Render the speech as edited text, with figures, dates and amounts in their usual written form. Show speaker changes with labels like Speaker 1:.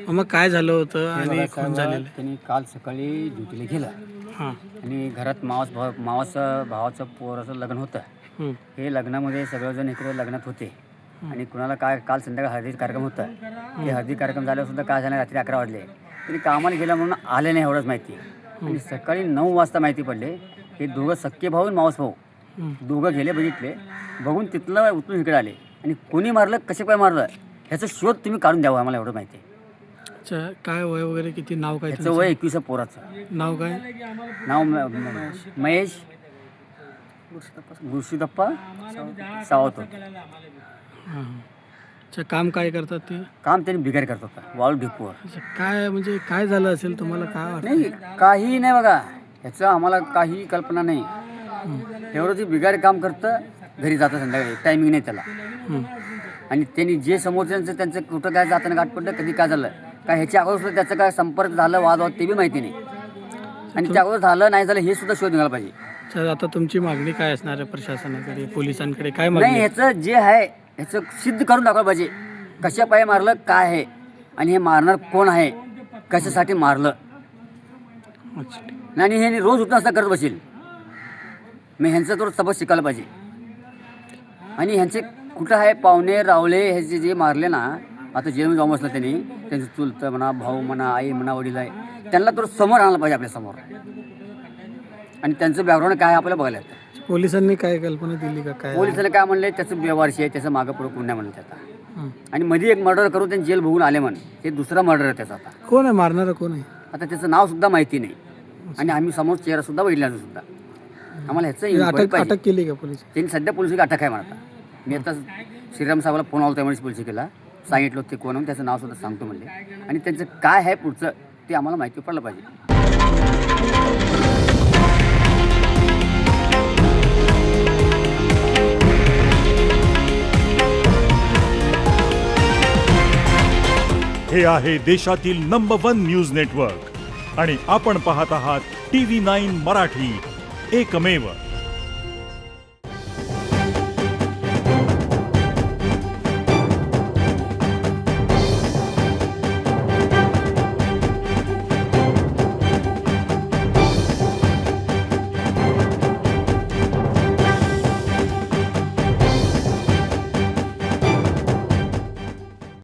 Speaker 1: मग काय झालं होतं
Speaker 2: हे बघा
Speaker 1: आणि
Speaker 2: साहेब,
Speaker 1: खून झालेलं?
Speaker 2: त्यांनी काल सकाळी ड्युटीला गेला
Speaker 1: हां.
Speaker 2: आणि घरात मावाचं भावाचं पोराचं लग्न होतं.
Speaker 1: हं.
Speaker 2: हे लग्नामध्ये सगळेजण इकडे लग्नात होते आणि कुणाला काय काल संध्याकाळी हळदीचा कार्यक्रम होता. ते हळदी कार्यक्रम झाल्यावर सुद्धा काय झालं, रात्री 11 वाजले. त्यांनी कामाला गेला म्हणून आले नाही एवढंच माहिती. आणि सकाळी 9 वाजता माहिती पडले हे दोघं सख्खे भाऊ आणि मावस भाऊ दोघं गेले, बघितले, बघून तिथलं उतरून इकडे आले आणि कोणी मारलं, कसे काय मारलं ह्याचा शोध तुम्ही काढून द्यावा आम्हाला एवढं माहिती आहे.
Speaker 1: अच्छा, काय वय वगैरे किती, नाव काय
Speaker 2: ह्याचं वय 21 पोराचं.
Speaker 1: नाव काय?
Speaker 2: नाव महेश गुरुशिदप्पा सावत होतं.
Speaker 1: हां. अच्छा, काम काय करतात ते?
Speaker 2: काम त्यांनी बिगार करत होता वाळू डिपोवर.
Speaker 1: अच्छा, काय म्हणजे काय झालं असेल, तुम्हाला काय वाटतं?
Speaker 2: नाही, काही नाही बघा, ह्याचं आम्हाला काही कल्पना नाही. एवढं ते बिगार काम करतं, घरी जातं संध्याकाळी, टायमिंग नाही त्याला. आणि त्यांनी जे समोरच्यांचं कुठं काय जाताना गाठ पडलं, कधी काय झालं काय, ह्याच्या अगोदर सुद्धा त्याचं काय संपर्क झालं, वाद ते बी माहिती नाही. आणि त्या अगोदर झालं नाही झालं हे सुद्धा शोध निघाला पाहिजे.
Speaker 1: अच्छा, आता तुमची मागणी काय असणार आहे प्रशासनाकडे, पोलिसांकडे काय
Speaker 2: नाही,
Speaker 1: मागणी?
Speaker 2: ह्याचं जे आहे ह्याचं सिद्ध करून दाखवायला पाहिजे. कशा पाय मारलं, काय आहे, आणि हे मारणार कोण आहे, कशासाठी मारलं.
Speaker 1: अच्छा.
Speaker 2: आणि हे रोज उठून असं करत बसेल. मी ह्यांचा तो सबक शिकायला पाहिजे. आणि ह्यांचे कुठं आहे पाहुणे रावले ह्याचे जे मारले ना, आता जेवण जाऊन बसलं त्यांनी, त्यांचं चुलतं म्हणा, भाऊ म्हणा, आई म्हणा, वडील आहे, त्यांना तो समोर आणायला पाहिजे आपल्यासमोर. आणि त्यांचं बॅकग्राऊंड काय आहे आपल्याला बघायला येतं.
Speaker 1: पोलिसांनी काय कल्पना दिली का काय?
Speaker 2: पोलिसांना काय म्हणले, त्याचं बेवारशी आहे, त्याचं मागं पुढं कोण नाही म्हणलं त्याचा. आणि मध्ये एक मर्डर करून त्यांनी जेल भोगून आले म्हण, हे दुसरा मर्डर आहे त्याचा. आता
Speaker 1: कोण आहे मारणारं, कोण आहे?
Speaker 2: आता त्याचं नाव सुद्धा माहिती नाही आणि आम्ही समोर चेहरा सुद्धा बघितला सुद्धा. आम्हाला ह्याचं इन्क्वायरी पाहिजे.
Speaker 1: अटक केली का पोलिस?
Speaker 2: त्यांनी सध्या पोलिस अटक आहे म्हणता. मी आता श्रीराम साहेबाला फोन आला त्यामुळे पोलिस केला, सांगितलं ते कोण आहे, त्याचं नाव सुद्धा सांगतो म्हणले. आणि त्यांचं काय आहे पुढचं ते आम्हाला माहिती पडलं पाहिजे.
Speaker 3: हे आहे देशातील नंबर 1 न्यूज नेटवर्क आणि आपण पाहत आहात TV9 मराठी, एकमेव.